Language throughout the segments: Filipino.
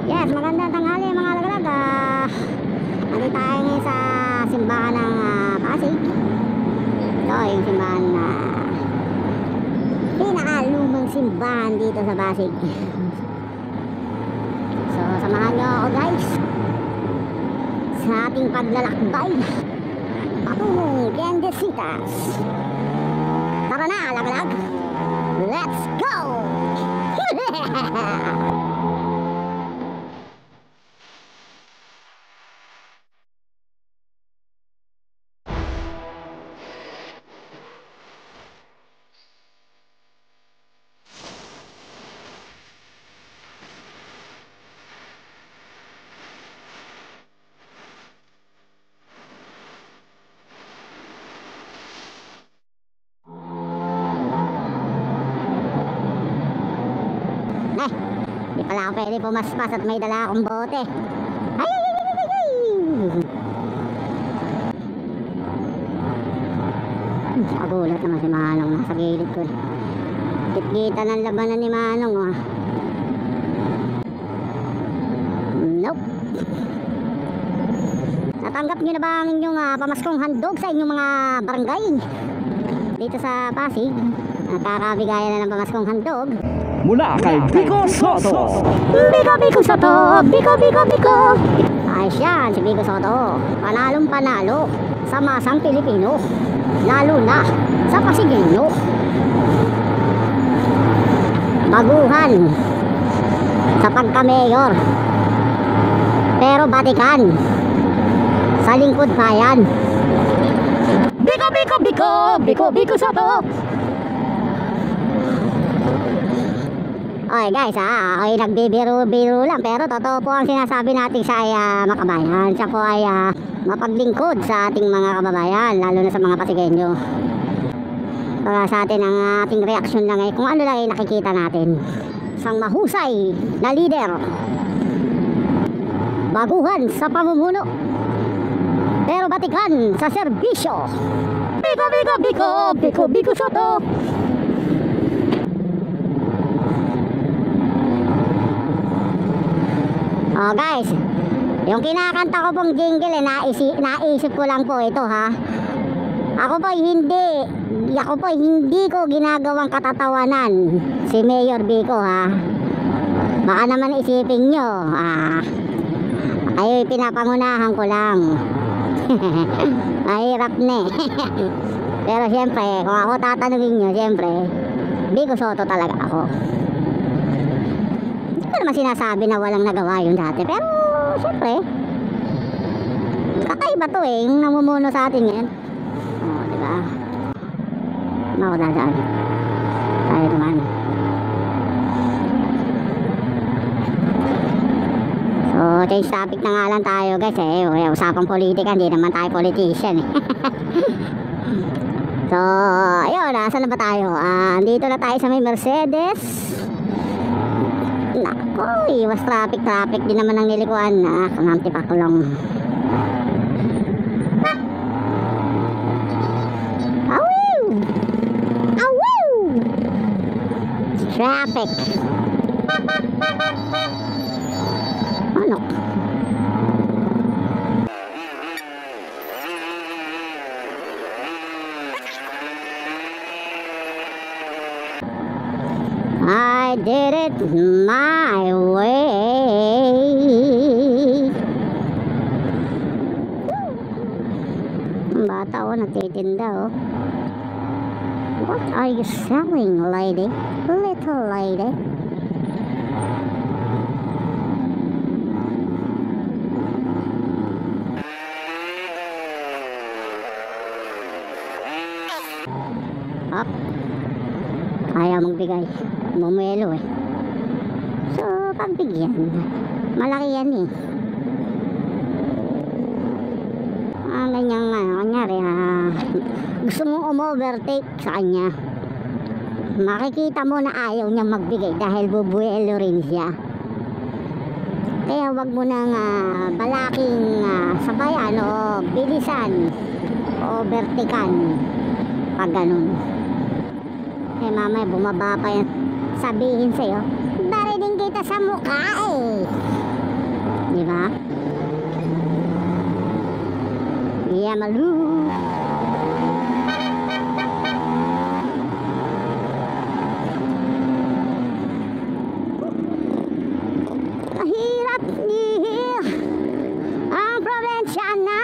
Yes, magandang tanghali mga lagalag. Nandito tayo ngayon sa simbahan ng Pasig. Ito yung simbahan na pinakalumang simbahan dito sa Pasig. So samahan nyo ako guys sa ating paglalakbay patungong Tiendesitas. Tara na lagalag, let's go! Di pala ako pwede pumaspas at may dala akong bote. Ay! Kagulat naman si Manong, nasa gilid ko. Git-gita ng labanan ni Manong. Nope. Natanggap nyo na ba ang inyong pamaskong handog sa inyong mga barangay dito sa Pasig? Nakakabigayan na ng pamaskong handog mula kay Biko Soto. Biko Soto, Biko. Ayos yan, si Biko Soto. Panalong panalo sa masang Pilipino, lalo na sa Pasigino. Baguhan sa pagka-mayor, pero batikan sa lingkod bayan. Biko Soto. Okay guys, ako'y nagbibiro-biro lang, pero totoo po ang sinasabi natin sa makabayan. Siya po ay mapaglingkod sa ating mga kababayan, lalo na sa mga Pasigenyo. Para sa atin ang ating reaksyon lang ay kung ano lang ay nakikita natin. Isang mahusay na leader, baguhan sa pamumuno, pero batikan sa serbisyo. Biko Soto. Oh guys, yung kinakanta ko pong jingle naisip ko lang po ito ha. Ako po hindi ko ginagawang katatawanan si Mayor Biko ha. Baka naman isipin nyo ay pinapangunahan ko lang. Mahirap na pero siyempre kung ako tatanungin nyo, siyempre Biko Soto talaga ako. Hindi naman sinasabi na walang nagawa yun dati, pero syempre kakaiba to yung namumuno sa atin yan. Diba? Ako dadaan tayo naman. So change topic na nga lang tayo guys usapang politika, hindi naman tayo politician So ayun, saan na ba tayo? Dito na tayo sa may Mercedes. Nako, iwas traffic din naman ang nilikuan na kananti pakulong. Awiw! Traffic. Ano? I did it my way. Ang bata nagtitinda What are you selling, lady? Little lady. Up. Ayaw magbigay, bumuelo so pagbigyan, malaki yan ganyang kanyari gusto mong umovertake sa kanya, makikita mo na ayaw niya magbigay dahil bubuelo rin siya. Kaya wag mo nang balaking sabayan o bilisan o overtakean pag ganun. Mamaya bumaba pa yan, sabihin sa'yo, darating kita sa mukha Di ba? Yamalu. Mahirap ihil ang probensya na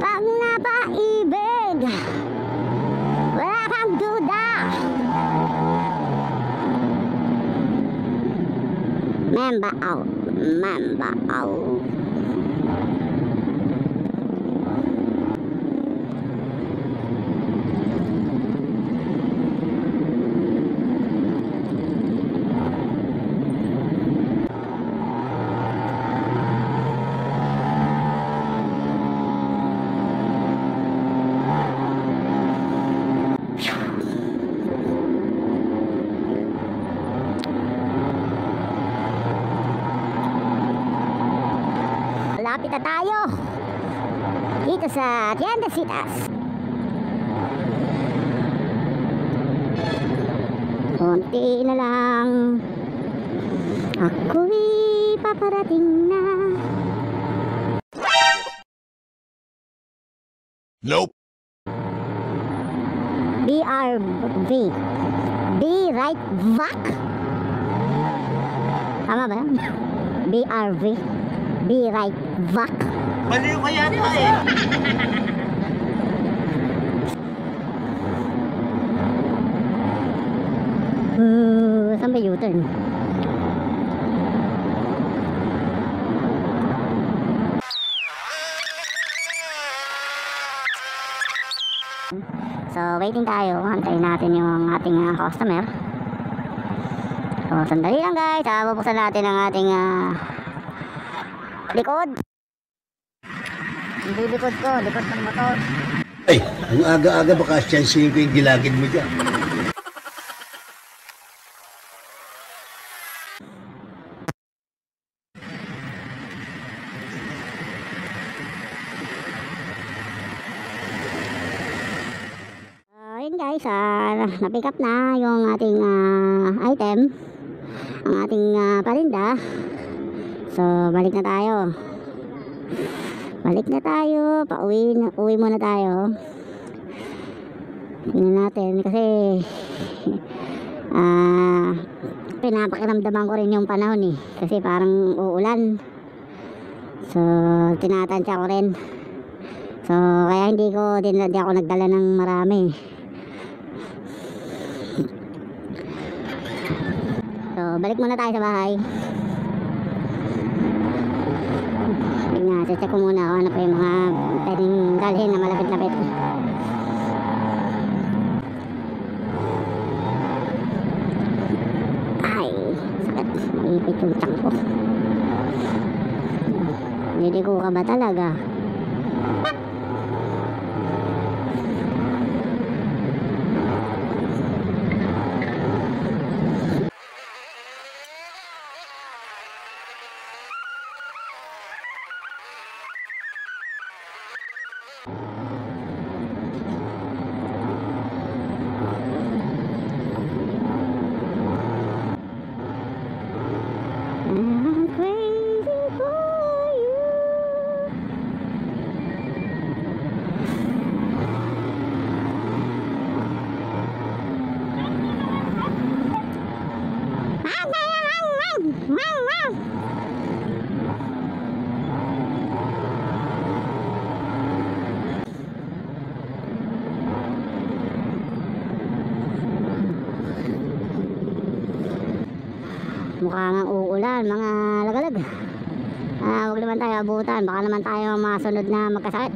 pag napaibig, wala kang duda. Member out, member out. Malapit na tayo dito sa Tiendesitas. Konti na lang, ako'y paparating na. Nope. BRV, Be Right Back. Tama ba yan? BRV, Be Right Back. Baliw kaya nila eh. Saan ba U-turn? So, waiting tayo. Antayin natin yung ating customer. So, sandali lang guys. Bubuksan natin ang ating likod. Hindi likod ko. Likod ng motor. Ay, ang aga-aga baka siyansihin ko yung gilagid mo dyan. Ayun guys, na-pick up na yung ating item, ang ating parinda. So, balik na tayo. Uwi muna tayo. Tingnan natin kasi pinapakiramdaman ko rin yung panahon kasi parang uulan. So, tinatansya ko rin. So, kaya hindi ako nagdala ng marami. So, balik muna tayo sa bahay. Check ko muna kung ano pa yung mga pwedeng dalhin na malapit-lapit. Ay, sakit. Maipit yung tiyak ko. Hindi ko ka ba talaga? I'm crazy for you. Mukha nga uulan, mga lagalag. Huwag naman tayo abutan, baka naman tayo masunod na magkasakit.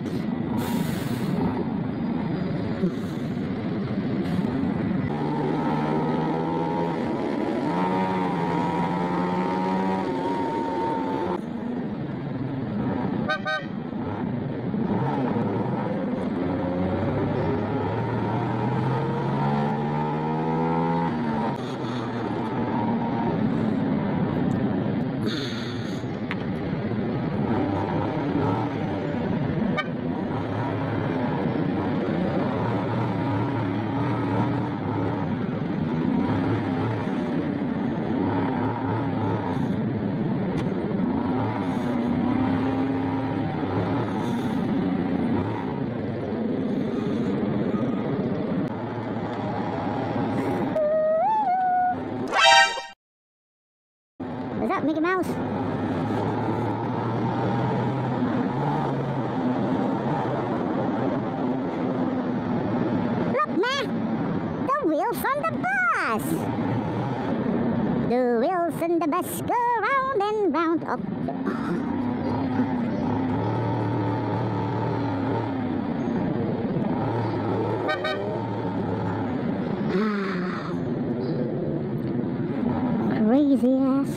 What's up, Mickey Mouse? Look, man! The wheels on the bus! The wheels on the bus go round and round. Oh. Crazy ass.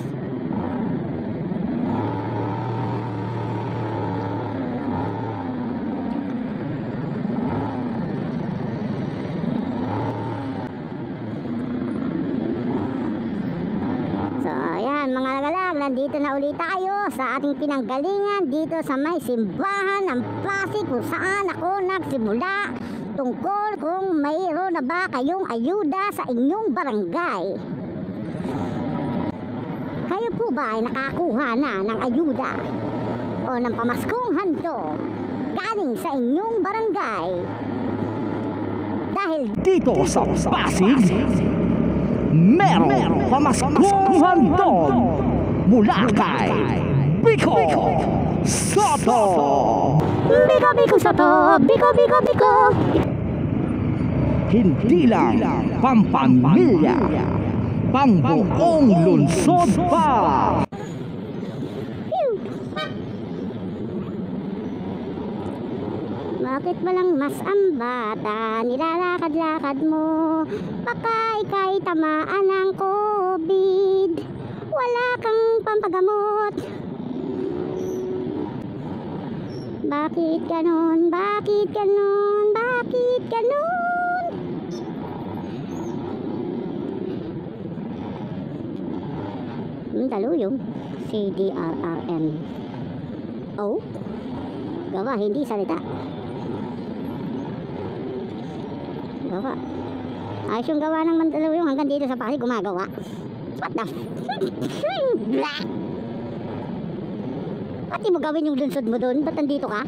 So ayan mga lagalag, nandito na ulit tayo sa ating pinanggalingan dito sa may simbahan ng Pasig kung saan ako nagsimula tungkol kung mayroon na ba kayong ayuda sa inyong barangay. Kayo po ba ay nakakuha na ng ayuda o ng pamaskong handog galing sa inyong barangay? Dahil Dito sa Pasig, merong pamaskong handog mula kay Biko Soto. Biko Biko Soto, Biko Biko Biko. Hindi lang pampamilya, pangbuong lungsod pa. Bakit walang mas ang bata? Nilalakad-lakad mo. Baka ika'y tamaan ng COVID. Wala kang pampagamot. Bakit ganon? Bakit ganon? Bakit ganon? Taluyong CDRRN. Oh? Gawa, hindi salita. Gawa. Ayos yung gawa ng Mandaluyong hanggang dito sa Pasig gumagawa. What the black? Pati mo gawin yung lunsod mo doon? Ba't nandito ka?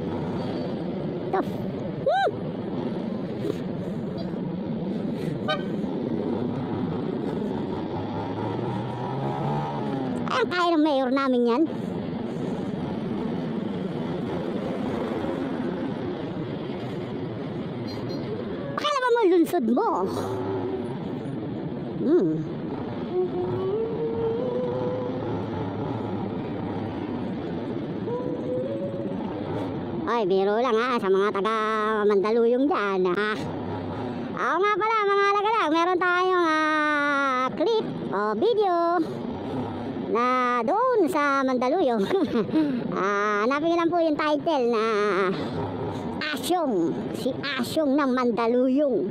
The ay, ang kaya ng mayor namin yan. Pakalaman mo lunsod mo. Ay, biro lang ha sa mga taga Mandaluyong dyan ha. Oo nga pala mga lagalag, meron tayong clip o video na doon sa Mandaluyong. Hanapin nyo lang po yung title na Asyong, si Asyong ng Mandaluyong.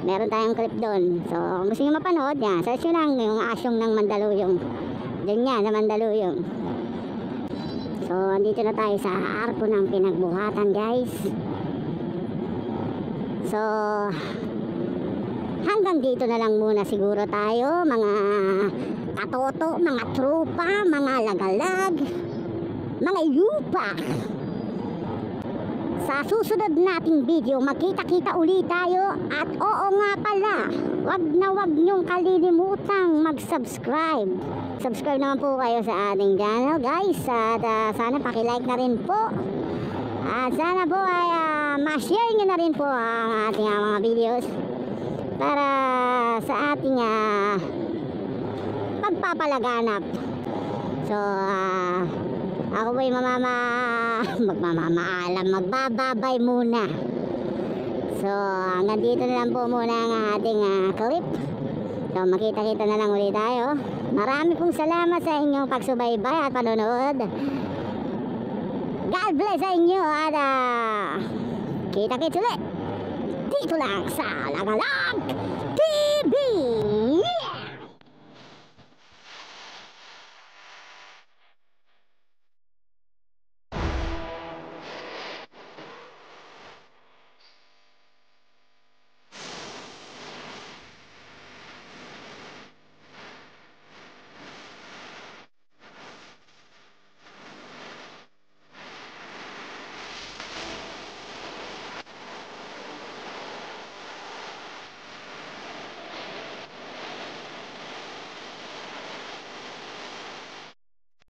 Meron tayong clip doon. So kung gusto nyo mapanood yan, search nyo lang yung Asyong ng Mandaluyong. Doon yan sa Mandaluyong. So andito na tayo sa arko ng pinagbuhatan guys. So hanggang dito na lang muna siguro tayo mga katoto, mga tropa, mga lagalag, mga yupa. Sa susunod nating video magkita-kita ulit tayo. At oo nga pala, wag nyong kalilimutang mag-subscribe. Subscribe naman po kayo sa ating channel guys. At sana paki-like na rin po. At sana po ay ma-share nyo na rin po ang ating mga videos para sa ating pagpapalaganap. So ako po'y magbababay muna. So hanggang dito na lang po muna ang ating clip. So makita-kita na lang ulit tayo. Marami pong salamat sa inyong pagsubaybay at panonood. God bless sa inyo at kita-kits ulit dito lang sa Lagalag TV.